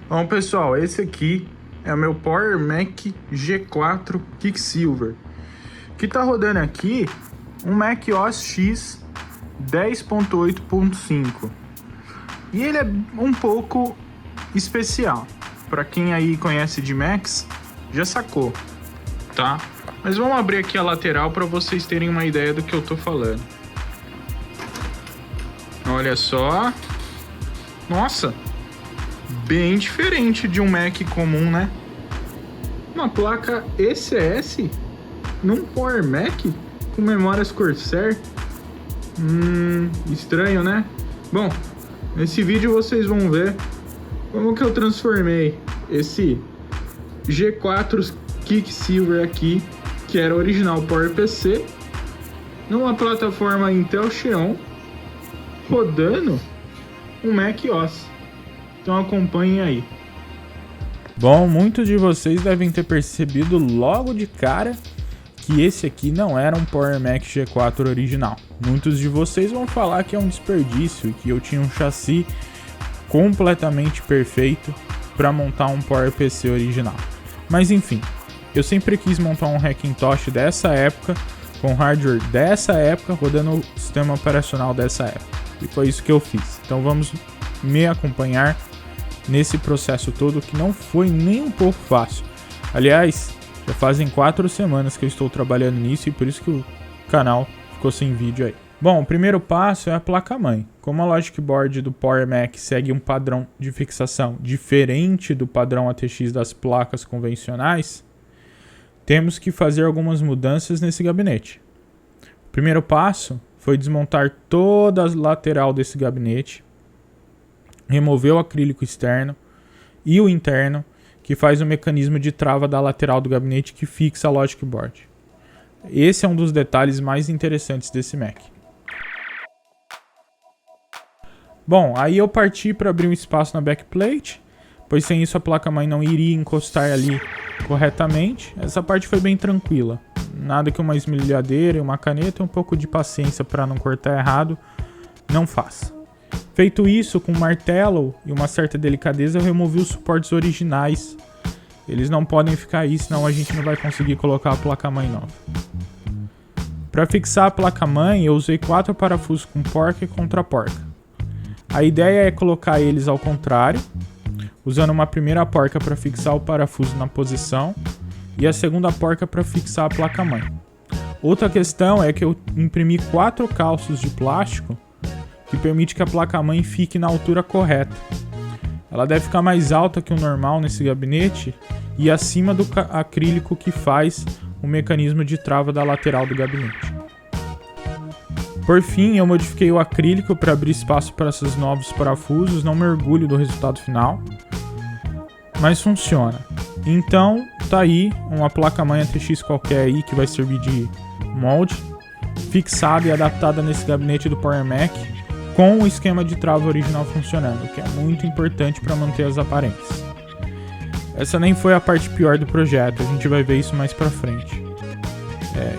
Bom, pessoal, esse aqui é o meu Power Mac G4 Quicksilver, que tá rodando aqui um Mac OS X 10.8.5, e ele é um pouco especial. Para quem aí conhece de Macs, já sacou, tá? Mas vamos abrir aqui a lateral para vocês terem uma ideia do que eu tô falando. Olha só. Nossa, bem diferente de um Mac comum, né? Uma placa ECS num Power Mac com memórias Corsair. Estranho, né? Bom, nesse vídeo vocês vão ver como que eu transformei esse G4 Quicksilver aqui, que era original PowerPC, numa plataforma Intel Xeon, rodando um Mac OS. Então acompanhem aí. Bom, muitos de vocês devem ter percebido logo de cara que esse aqui não era um Power Mac G4 original. Muitos de vocês vão falar que é um desperdício e que eu tinha um chassi completamente perfeito para montar um PowerPC original. Mas enfim, eu sempre quis montar um Hackintosh dessa época, com hardware dessa época, rodando o sistema operacional dessa época. E foi isso que eu fiz. Então vamos me acompanhar nesse processo todo, que não foi nem um pouco fácil. Aliás, já fazem 4 semanas que eu estou trabalhando nisso e por isso que o canal ficou sem vídeo aí. Bom, o primeiro passo é a placa-mãe. Como a Logic Board do Power Mac segue um padrão de fixação diferente do padrão ATX das placas convencionais, temos que fazer algumas mudanças nesse gabinete. O primeiro passo foi desmontar toda a lateral desse gabinete, remover o acrílico externo e o interno, que faz o mecanismo de trava da lateral do gabinete que fixa a Logic Board. Esse é um dos detalhes mais interessantes desse Mac. Bom, aí eu parti para abrir um espaço na backplate, pois sem isso a placa-mãe não iria encostar ali corretamente. Essa parte foi bem tranquila. Nada que uma esmerilhadeira e uma caneta e um pouco de paciência para não cortar errado não faça. Feito isso, com um martelo e uma certa delicadeza, eu removi os suportes originais. Eles não podem ficar aí, senão a gente não vai conseguir colocar a placa-mãe nova. Para fixar a placa-mãe, eu usei 4 parafusos com porca e contra-porca. A ideia é colocar eles ao contrário, usando uma primeira porca para fixar o parafuso na posição e a segunda porca para fixar a placa-mãe. Outra questão é que eu imprimi 4 calços de plástico que permite que a placa-mãe fique na altura correta. Ela deve ficar mais alta que o normal nesse gabinete e acima do acrílico que faz o mecanismo de trava da lateral do gabinete. Por fim, eu modifiquei o acrílico para abrir espaço para esses novos parafusos, não me orgulho do resultado final, mas funciona. Então, tá aí uma placa-mãe ATX qualquer aí que vai servir de molde, fixada e adaptada nesse gabinete do Power Mac, com o esquema de trava original funcionando, que é muito importante para manter as aparências. Essa nem foi a parte pior do projeto, a gente vai ver isso mais pra frente.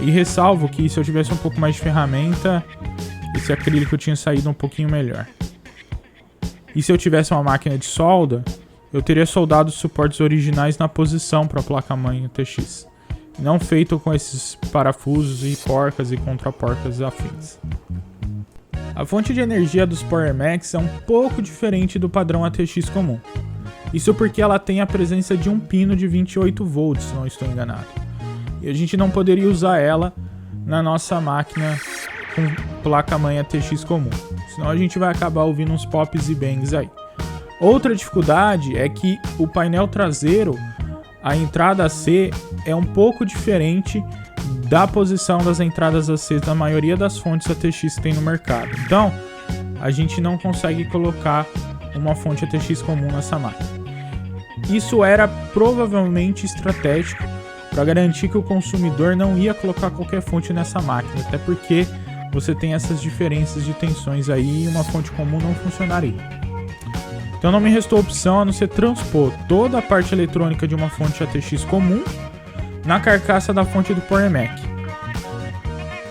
E ressalvo que se eu tivesse um pouco mais de ferramenta, esse acrílico tinha saído um pouquinho melhor. E se eu tivesse uma máquina de solda, eu teria soldado os suportes originais na posição para a placa-mãe ATX, não feito com esses parafusos e porcas e contra-porcas afins. A fonte de energia dos Power Macs é um pouco diferente do padrão ATX comum. Isso porque ela tem a presença de um pino de 28 volts, se não estou enganado. E a gente não poderia usar ela na nossa máquina com placa-mãe ATX comum, senão a gente vai acabar ouvindo uns pops e bangs aí. Outra dificuldade é que o painel traseiro, a entrada AC, é um pouco diferente da posição das entradas AC da maioria das fontes ATX que tem no mercado. Então, a gente não consegue colocar uma fonte ATX comum nessa máquina. Isso era provavelmente estratégico para garantir que o consumidor não ia colocar qualquer fonte nessa máquina, até porque você tem essas diferenças de tensões aí e uma fonte comum não funcionaria. Então não me restou opção a não ser transpor toda a parte eletrônica de uma fonte ATX comum na carcaça da fonte do Power Mac.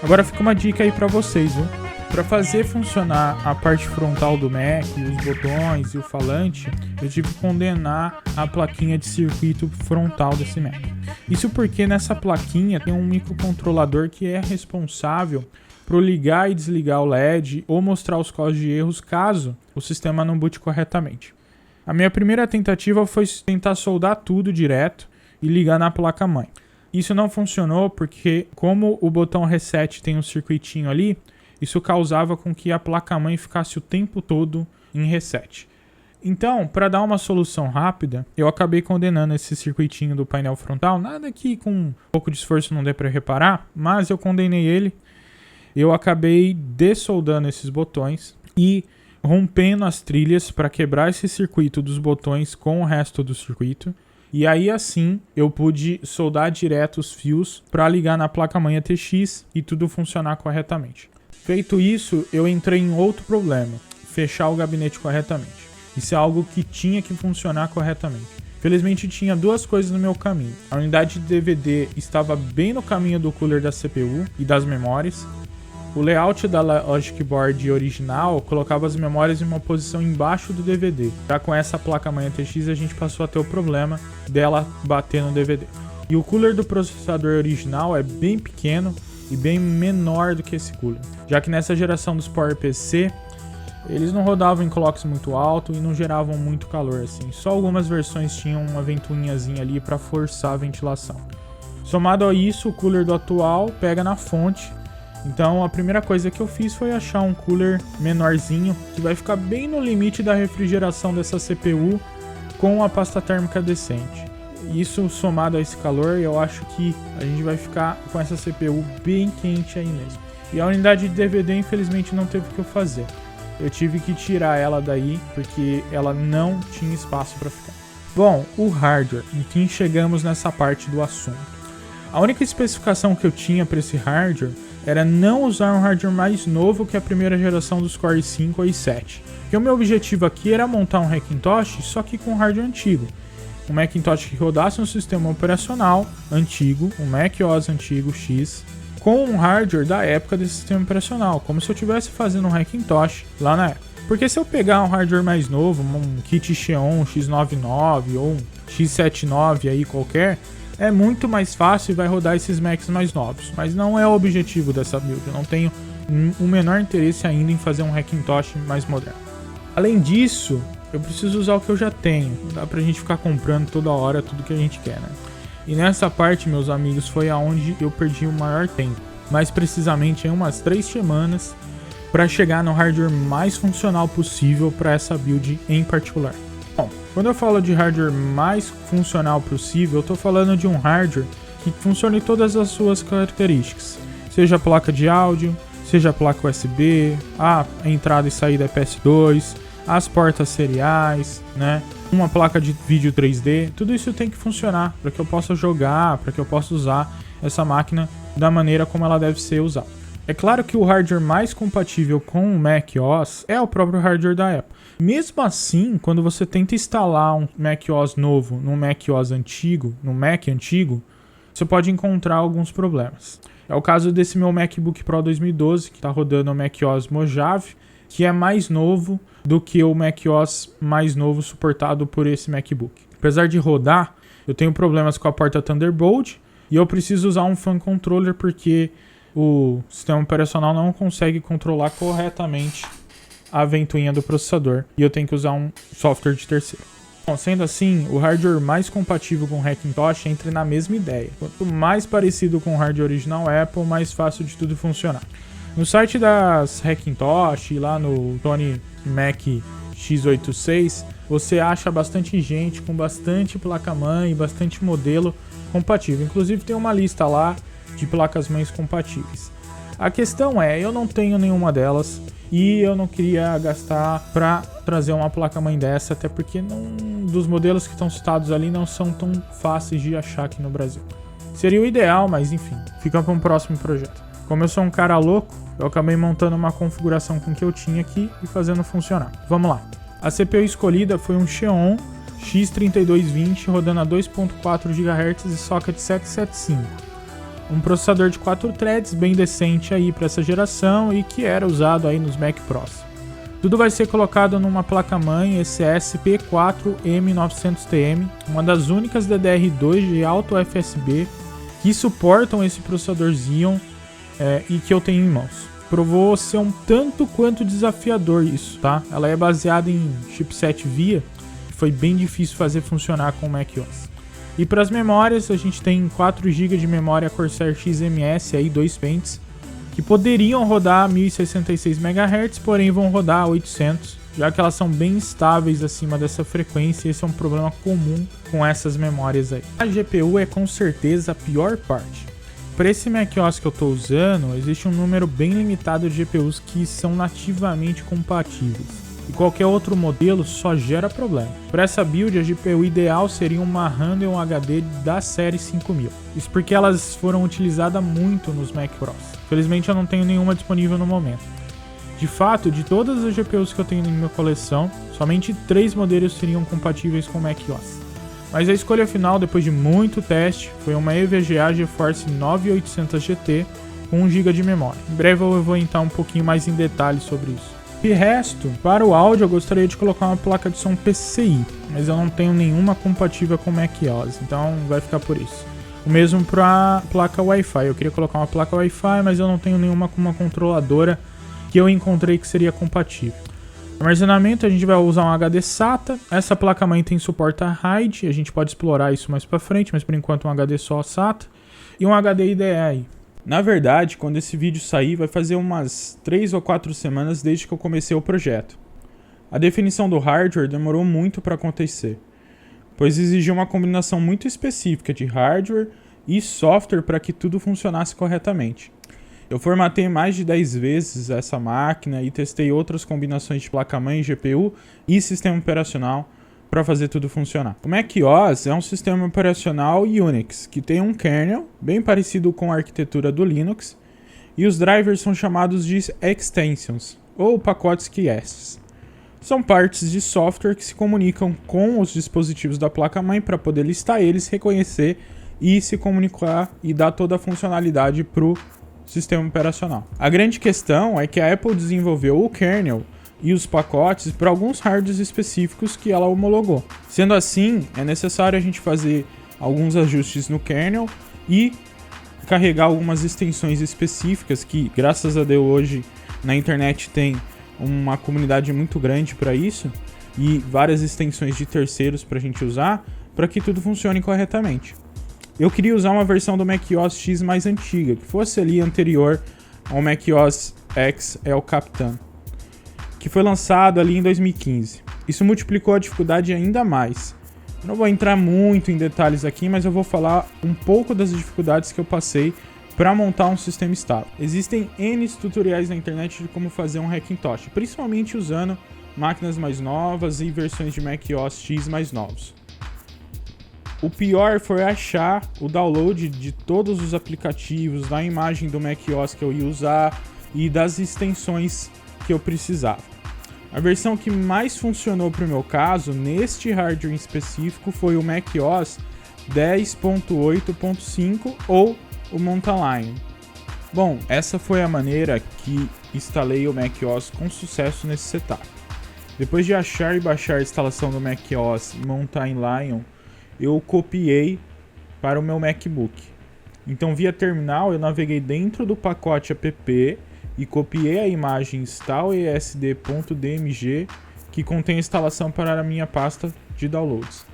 Agora fica uma dica aí para vocês, viu? Para fazer funcionar a parte frontal do Mac, os botões e o falante, eu tive que condenar a plaquinha de circuito frontal desse Mac. Isso porque nessa plaquinha tem um microcontrolador que é responsável por ligar e desligar o LED ou mostrar os códigos de erros caso o sistema não boot corretamente. A minha primeira tentativa foi tentar soldar tudo direto e ligar na placa-mãe. Isso não funcionou porque, como o botão reset tem um circuitinho ali, isso causava com que a placa-mãe ficasse o tempo todo em reset. Então, para dar uma solução rápida, eu acabei condenando esse circuitinho do painel frontal. Nada que com um pouco de esforço não dê para reparar, mas eu condenei ele. Eu acabei dessoldando esses botões e rompendo as trilhas para quebrar esse circuito dos botões com o resto do circuito. E aí assim eu pude soldar direto os fios para ligar na placa-mãe ATX e tudo funcionar corretamente. Feito isso, eu entrei em outro problema: fechar o gabinete corretamente. Isso é algo que tinha que funcionar corretamente. Felizmente tinha duas coisas no meu caminho. A unidade de DVD estava bem no caminho do cooler da CPU e das memórias. O layout da Logic Board original colocava as memórias em uma posição embaixo do DVD. Já com essa placa-mãe ATX a gente passou a ter o problema dela bater no DVD. E o cooler do processador original é bem pequeno e bem menor do que esse cooler. Já que nessa geração dos PowerPC, eles não rodavam em clocks muito alto e não geravam muito calor assim. Só algumas versões tinham uma ventoinhazinha ali para forçar a ventilação. Somado a isso, o cooler do atual pega na fonte. Então a primeira coisa que eu fiz foi achar um cooler menorzinho que vai ficar bem no limite da refrigeração dessa CPU com a pasta térmica decente. Isso somado a esse calor, eu acho que a gente vai ficar com essa CPU bem quente aí mesmo. E a unidade de DVD infelizmente não teve o que eu fazer. Eu tive que tirar ela daí porque ela não tinha espaço para ficar. Bom, o hardware, enfim chegamos nessa parte do assunto. A única especificação que eu tinha para esse hardware era não usar um hardware mais novo que a primeira geração dos Core i5 ou i7. Porque o meu objetivo aqui era montar um Hackintosh, só que com hardware antigo. Um Macintosh que rodasse um sistema operacional antigo, um macOS antigo X, com um hardware da época desse sistema operacional, como se eu estivesse fazendo um Hackintosh lá na época. Porque se eu pegar um hardware mais novo, um kit Xeon X99 ou um X79 aí qualquer, é muito mais fácil e vai rodar esses Macs mais novos. Mas não é o objetivo dessa build. Eu não tenho o menor interesse ainda em fazer um Hackintosh mais moderno. Além disso, eu preciso usar o que eu já tenho. Não dá pra gente ficar comprando toda hora tudo que a gente quer, né? E nessa parte, meus amigos, foi aonde eu perdi o maior tempo. Mais precisamente em umas 3 semanas para chegar no hardware mais funcional possível para essa build em particular. Bom, quando eu falo de hardware mais funcional possível, eu estou falando de um hardware que funcione em todas as suas características. Seja a placa de áudio, seja a placa USB, a entrada e saída PS2, as portas seriais, né? Uma placa de vídeo 3D, tudo isso tem que funcionar para que eu possa jogar, para que eu possa usar essa máquina da maneira como ela deve ser usada. É claro que o hardware mais compatível com o macOS é o próprio hardware da Apple. Mesmo assim, quando você tenta instalar um macOS novo num macOS antigo, num Mac antigo, você pode encontrar alguns problemas. É o caso desse meu MacBook Pro 2012, que está rodando o macOS Mojave, que é mais novo do que o macOS mais novo suportado por esse MacBook. Apesar de rodar, eu tenho problemas com a porta Thunderbolt e eu preciso usar um fan controller porque o sistema operacional não consegue controlar corretamente a ventoinha do processador e eu tenho que usar um software de terceiro. Bom, sendo assim, o hardware mais compatível com o Hackintosh entra na mesma ideia. Quanto mais parecido com o hardware original Apple, mais fácil de tudo funcionar. No site das Hackintosh, lá no Tony Mac X86, você acha bastante gente com bastante placa-mãe e bastante modelo compatível. Inclusive tem uma lista lá de placas-mães compatíveis. A questão é, eu não tenho nenhuma delas e eu não queria gastar para trazer uma placa-mãe dessa, até porque dos modelos que estão citados ali não são tão fáceis de achar aqui no Brasil. Seria o ideal, mas enfim, fica para um próximo projeto. Como eu sou um cara louco, eu acabei montando uma configuração com o que eu tinha aqui e fazendo funcionar. Vamos lá. A CPU escolhida foi um Xeon X3220 rodando a 2.4 GHz e socket 775. Um processador de 4 threads bem decente aí para essa geração e que era usado aí nos Mac Pros. Tudo vai ser colocado numa placa-mãe ECS P4M900TM, uma das únicas DDR2 de alto FSB que suportam esse processador Xeon e que eu tenho em mãos. Provou ser um tanto quanto desafiador isso, tá? Ela é baseada em chipset VIA, que foi bem difícil fazer funcionar com o macOS. E para as memórias, a gente tem 4 GB de memória Corsair XMS, aí 2 pentes, que poderiam rodar 1066 MHz, porém vão rodar 800, já que elas são bem estáveis acima dessa frequência, e esse é um problema comum com essas memórias aí. A GPU é com certeza a pior parte. Para esse macOS que eu estou usando, existe um número bem limitado de GPUs que são nativamente compatíveis. E qualquer outro modelo só gera problema. Para essa build, a GPU ideal seria uma Radeon HD da série 5000. Isso porque elas foram utilizadas muito nos Mac Pros. Felizmente eu não tenho nenhuma disponível no momento. De fato, de todas as GPUs que eu tenho em minha coleção, somente 3 modelos seriam compatíveis com o macOS. Mas a escolha final, depois de muito teste, foi uma EVGA GeForce 9800 GT com 1 GB de memória. Em breve eu vou entrar um pouquinho mais em detalhes sobre isso. De resto, para o áudio eu gostaria de colocar uma placa de som PCI, mas eu não tenho nenhuma compatível com macOS, então vai ficar por isso. O mesmo para a placa Wi-Fi, eu queria colocar uma placa Wi-Fi, mas eu não tenho nenhuma com uma controladora que eu encontrei que seria compatível. Armazenamento, a gente vai usar um HD SATA, essa placa-mãe tem suporte a RAID, a gente pode explorar isso mais para frente, mas por enquanto um HD só SATA, e um HD IDE. Na verdade, quando esse vídeo sair, vai fazer umas 3 ou 4 semanas desde que eu comecei o projeto. A definição do hardware demorou muito para acontecer, pois exigia uma combinação muito específica de hardware e software para que tudo funcionasse corretamente. Eu formatei mais de 10 vezes essa máquina e testei outras combinações de placa-mãe, GPU e sistema operacional para fazer tudo funcionar. O macOS é um sistema operacional Unix, que tem um kernel bem parecido com a arquitetura do Linux, e os drivers são chamados de extensions, ou pacotes QS. São partes de software que se comunicam com os dispositivos da placa-mãe para poder listar eles, reconhecer e se comunicar e dar toda a funcionalidade para o sistema operacional. A grande questão é que a Apple desenvolveu o kernel e os pacotes para alguns hardwares específicos que ela homologou. Sendo assim, é necessário a gente fazer alguns ajustes no kernel e carregar algumas extensões específicas que, graças a Deus, hoje na internet tem uma comunidade muito grande para isso e várias extensões de terceiros para a gente usar para que tudo funcione corretamente. Eu queria usar uma versão do macOS X mais antiga, que fosse ali anterior ao macOS X El Capitan, que foi lançado ali em 2015. Isso multiplicou a dificuldade ainda mais. Eu não vou entrar muito em detalhes aqui, mas eu vou falar um pouco das dificuldades que eu passei para montar um sistema estável. Existem N tutoriais na internet de como fazer um Hackintosh, principalmente usando máquinas mais novas e versões de macOS X mais novos. O pior foi achar o download de todos os aplicativos, da imagem do macOS que eu ia usar e das extensões que eu precisava. A versão que mais funcionou para o meu caso, neste hardware em específico, foi o macOS 10.8.5 ou o Mountain Lion. Bom, essa foi a maneira que instalei o macOS com sucesso nesse setup. Depois de achar e baixar a instalação do macOS Mountain Lion, eu copiei para o meu MacBook. Então, via terminal, eu naveguei dentro do pacote app e copiei a imagem install.esd.dmg que contém a instalação para a minha pasta de downloads.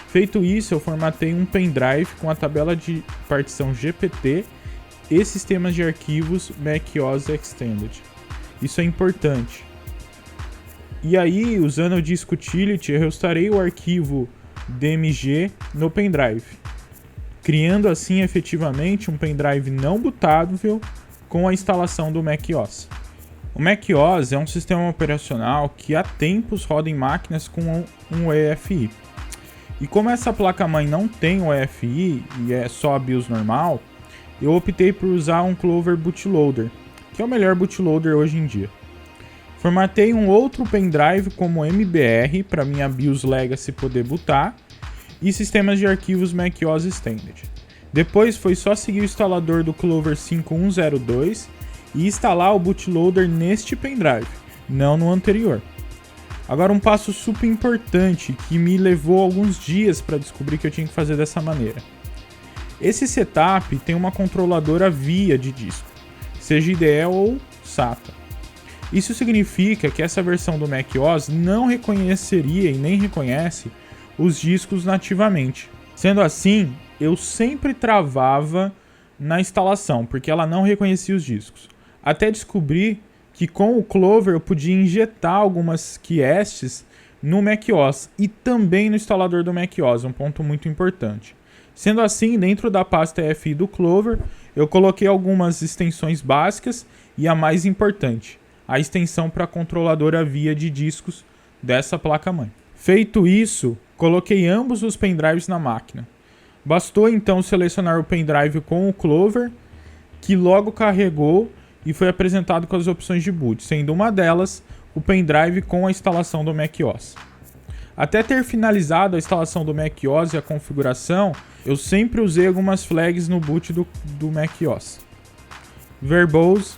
Feito isso, eu formatei um pendrive com a tabela de partição GPT e sistemas de arquivos macOS Extended. Isso é importante. E aí, usando o disco utility, eu restaurei o arquivo DMG no pendrive, criando assim efetivamente um pendrive não bootável com a instalação do macOS. O macOS é um sistema operacional que há tempos roda em máquinas com um EFI. E como essa placa-mãe não tem o EFI e é só a BIOS normal, eu optei por usar um Clover Bootloader, que é o melhor bootloader hoje em dia. Formatei um outro pendrive como MBR para minha BIOS Legacy poder bootar e sistemas de arquivos macOS Standard. Depois foi só seguir o instalador do Clover 5102 e instalar o bootloader neste pendrive, não no anterior. Agora um passo super importante que me levou alguns dias para descobrir que eu tinha que fazer dessa maneira. Esse setup tem uma controladora via de disco, seja IDE ou SATA. Isso significa que essa versão do macOS não reconheceria e nem reconhece os discos nativamente. Sendo assim, eu sempre travava na instalação, porque ela não reconhecia os discos. Até descobrir que com o Clover eu podia injetar algumas quests no macOS e também no instalador do macOS, um ponto muito importante. Sendo assim, dentro da pasta EFI do Clover, eu coloquei algumas extensões básicas e a mais importante, a extensão para a controladora via de discos dessa placa-mãe. Feito isso, coloquei ambos os pendrives na máquina. Bastou então selecionar o pendrive com o Clover, que logo carregou e foi apresentado com as opções de boot, sendo uma delas o pendrive com a instalação do macOS. Até ter finalizado a instalação do macOS e a configuração, eu sempre usei algumas flags no boot do macOS. Verbose,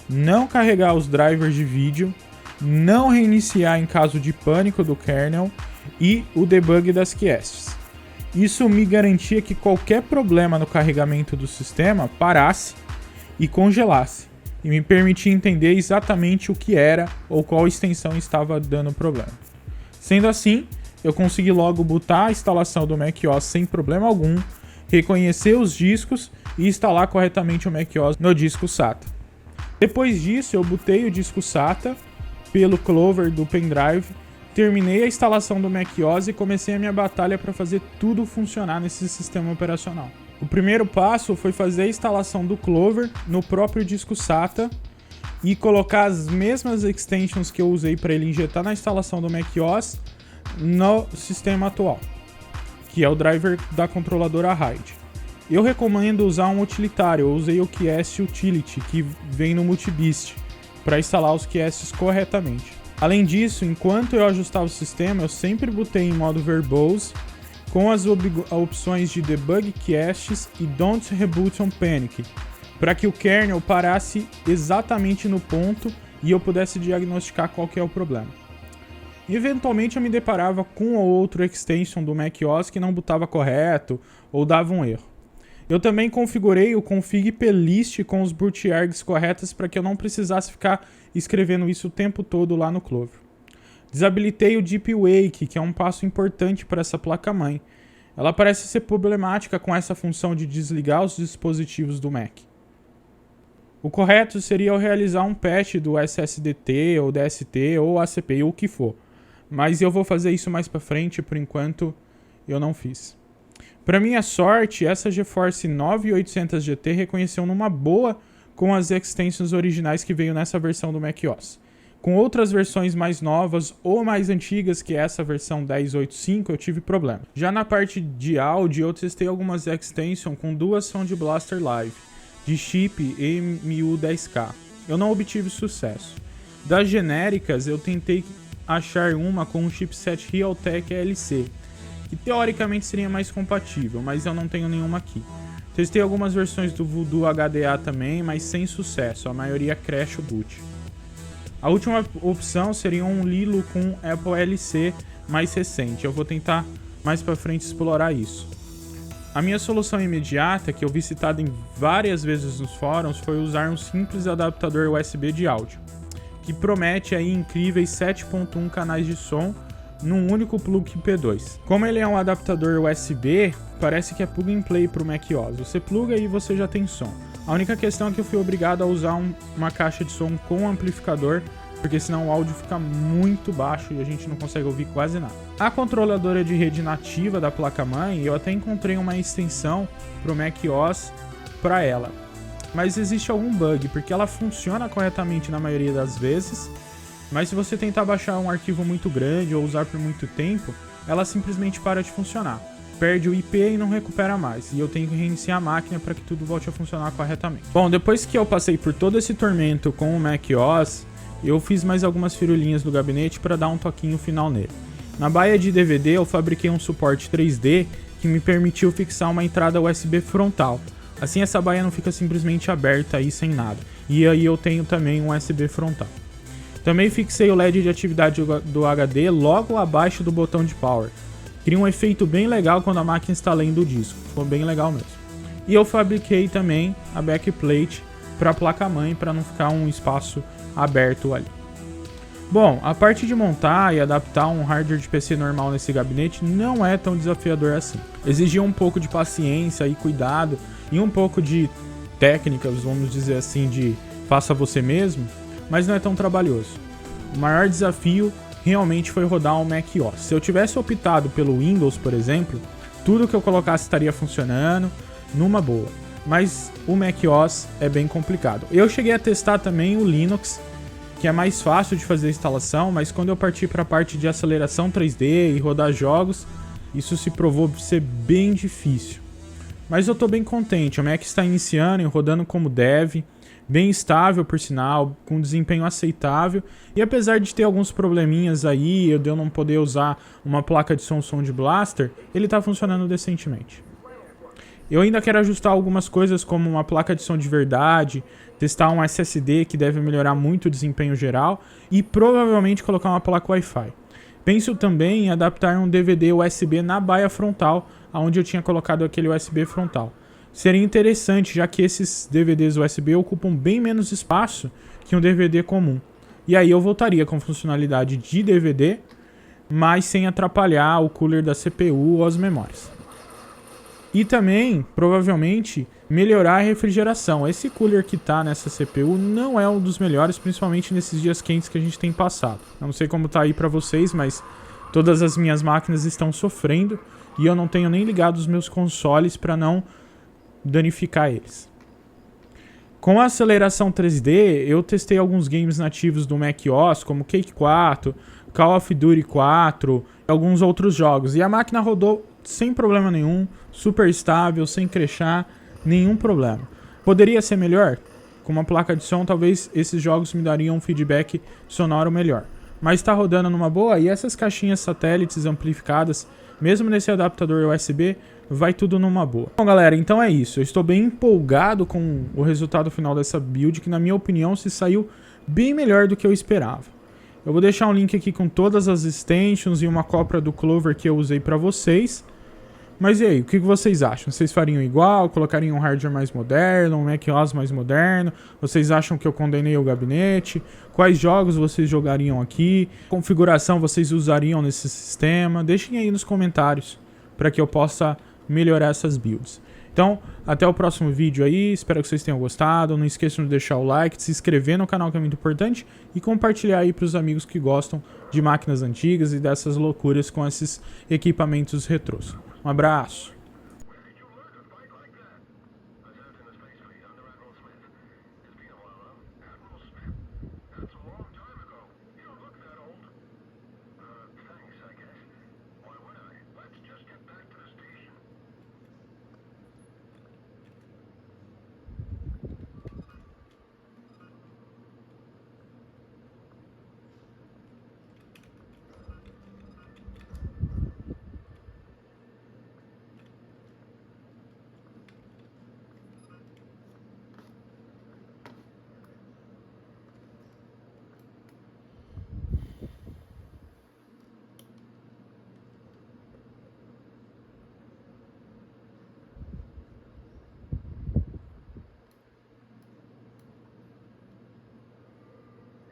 não carregar os drivers de vídeo, não reiniciar em caso de pânico do kernel e o debug das quests. Isso me garantia que qualquer problema no carregamento do sistema parasse e congelasse, e me permitia entender exatamente o que era ou qual extensão estava dando problema. Sendo assim, eu consegui logo bootar a instalação do macOS sem problema algum, reconhecer os discos e instalar corretamente o macOS no disco SATA. Depois disso, eu bootei o disco SATA pelo Clover do pendrive, terminei a instalação do macOS e comecei a minha batalha para fazer tudo funcionar nesse sistema operacional. O primeiro passo foi fazer a instalação do Clover no próprio disco SATA e colocar as mesmas extensions que eu usei para ele injetar na instalação do macOS no sistema atual, que é o driver da controladora RAID. Eu recomendo usar um utilitário, eu usei o Qiest Utility, que vem no Multibist, para instalar os Qiestes corretamente. Além disso, enquanto eu ajustava o sistema, eu sempre botei em modo verbose, com as opções de Debug Qiestes e Don't Reboot on Panic, para que o kernel parasse exatamente no ponto e eu pudesse diagnosticar qual que é o problema. Eventualmente eu me deparava com um ou outro extension do macOS que não bootava correto ou dava um erro. Eu também configurei o config plist com os boot args corretas para que eu não precisasse ficar escrevendo isso o tempo todo lá no Clover. Desabilitei o Deep Wake, que é um passo importante para essa placa-mãe. Ela parece ser problemática com essa função de desligar os dispositivos do Mac. O correto seria eu realizar um patch do SSDT ou DST ou ACPI ou o que for. Mas eu vou fazer isso mais para frente, por enquanto eu não fiz. Para minha sorte, essa GeForce 9800 GT reconheceu numa boa com as extensions originais que veio nessa versão do macOS. Com outras versões mais novas ou mais antigas que essa versão 10.8.5 eu tive problema. Já na parte de áudio eu testei algumas extensions com duas Sound Blaster Live, de chip EMU10K. Eu não obtive sucesso. Das genéricas eu tentei achar uma com um chipset Realtek LC, que teoricamente seria mais compatível, mas eu não tenho nenhuma aqui. Testei algumas versões do Voodoo HDA também, mas sem sucesso, a maioria crash o boot. A última opção seria um Lilo com Apple LC mais recente, eu vou tentar mais pra frente explorar isso. A minha solução imediata, que eu vi citada em várias vezes nos fóruns, foi usar um simples adaptador USB de áudio, que promete aí incríveis 7.1 canais de som num único plug P2. Como ele é um adaptador USB, parece que é plug and play para o macOS. Você pluga e você já tem som. A única questão é que eu fui obrigado a usar uma caixa de som com amplificador, porque senão o áudio fica muito baixo e a gente não consegue ouvir quase nada. A controladora de rede nativa da placa-mãe, eu até encontrei uma extensão para o macOS para ela. Mas existe algum bug, porque ela funciona corretamente na maioria das vezes, mas se você tentar baixar um arquivo muito grande ou usar por muito tempo, ela simplesmente para de funcionar. Perde o IP e não recupera mais, e eu tenho que reiniciar a máquina para que tudo volte a funcionar corretamente. Bom, depois que eu passei por todo esse tormento com o macOS, eu fiz mais algumas firulinhas do gabinete para dar um toquinho final nele. Na baia de DVD eu fabriquei um suporte 3D que me permitiu fixar uma entrada USB frontal. Assim essa baia não fica simplesmente aberta aí sem nada. E aí eu tenho também um USB frontal. Também fixei o LED de atividade do HD logo abaixo do botão de power. Cria um efeito bem legal quando a máquina está lendo o disco, ficou bem legal mesmo. E eu fabriquei também a backplate para a placa-mãe para não ficar um espaço aberto ali. Bom, a parte de montar e adaptar um hardware de PC normal nesse gabinete não é tão desafiador assim. Exigia um pouco de paciência e cuidado e um pouco de técnicas, vamos dizer assim, de faça você mesmo, mas não é tão trabalhoso. O maior desafio realmente foi rodar um macOS. Se eu tivesse optado pelo Windows, por exemplo, tudo que eu colocasse estaria funcionando numa boa. Mas o macOS é bem complicado. Eu cheguei a testar também o Linux, que é mais fácil de fazer a instalação, mas quando eu parti para a parte de aceleração 3D e rodar jogos, isso se provou ser bem difícil. Mas eu estou bem contente, o Mac está iniciando e rodando como deve, bem estável por sinal, com desempenho aceitável, e apesar de ter alguns probleminhas aí, eu não poder usar uma placa de som Sound Blaster, ele está funcionando decentemente. Eu ainda quero ajustar algumas coisas como uma placa de som de verdade, testar um SSD que deve melhorar muito o desempenho geral e provavelmente colocar uma placa Wi-Fi. Penso também em adaptar um DVD USB na baia frontal, onde eu tinha colocado aquele USB frontal. Seria interessante, já que esses DVDs USB ocupam bem menos espaço que um DVD comum. E aí eu voltaria com funcionalidade de DVD, mas sem atrapalhar o cooler da CPU ou as memórias. E também, provavelmente, melhorar a refrigeração. Esse cooler que está nessa CPU não é um dos melhores, principalmente nesses dias quentes que a gente tem passado. Eu não sei como tá aí para vocês, mas todas as minhas máquinas estão sofrendo e eu não tenho nem ligado os meus consoles para não danificar eles. Com a aceleração 3D, eu testei alguns games nativos do macOS, como Quake 4, Call of Duty 4 e alguns outros jogos. E a máquina rodou sem problema nenhum, super estável, sem crashar, nenhum problema. Poderia ser melhor? Com uma placa de som, talvez esses jogos me dariam um feedback sonoro melhor. Mas está rodando numa boa e essas caixinhas satélites amplificadas, mesmo nesse adaptador USB, vai tudo numa boa. Bom, galera, então é isso. Eu estou bem empolgado com o resultado final dessa build, que na minha opinião se saiu bem melhor do que eu esperava. Eu vou deixar um link aqui com todas as extensions e uma cópia do Clover que eu usei para vocês. Mas e aí, o que vocês acham? Vocês fariam igual? Colocariam um hardware mais moderno, um macOS mais moderno? Vocês acham que eu condenei o gabinete? Quais jogos vocês jogariam aqui? Configuração vocês usariam nesse sistema? Deixem aí nos comentários para que eu possa melhorar essas builds. Então, até o próximo vídeo aí, espero que vocês tenham gostado. Não esqueçam de deixar o like, de se inscrever no canal que é muito importante e compartilhar aí para os amigos que gostam de máquinas antigas e dessas loucuras com esses equipamentos retrôs. Um abraço!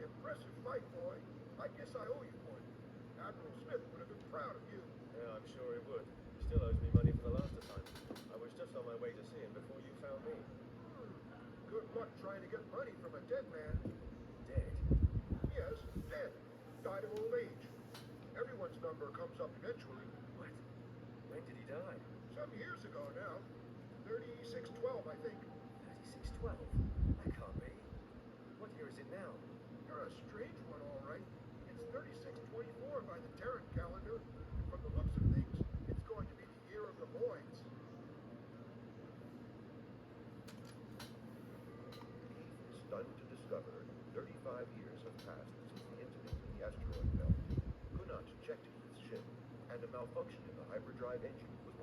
Impressive fight, boy. I guess I owe you one. Admiral Smith would have been proud of you. Yeah, I'm sure he would. He still owes me money for the last assignment. I was just on my way to see him before you found me. Good luck trying to get money from a dead man. Dead? Yes, dead. Died of old age. Everyone's number comes up eventually. What? When did he die? Some years ago now. 3612, I think. 3612? That can't be. What year is it now? You're a strange one, all right. It's 3624 by the Terran calendar. From the looks of things, it's going to be the year of the voids. Stunned to discover 35 years have passed since the incident in the asteroid belt. Kunat checked his ship, and a malfunction in the hyperdrive engine was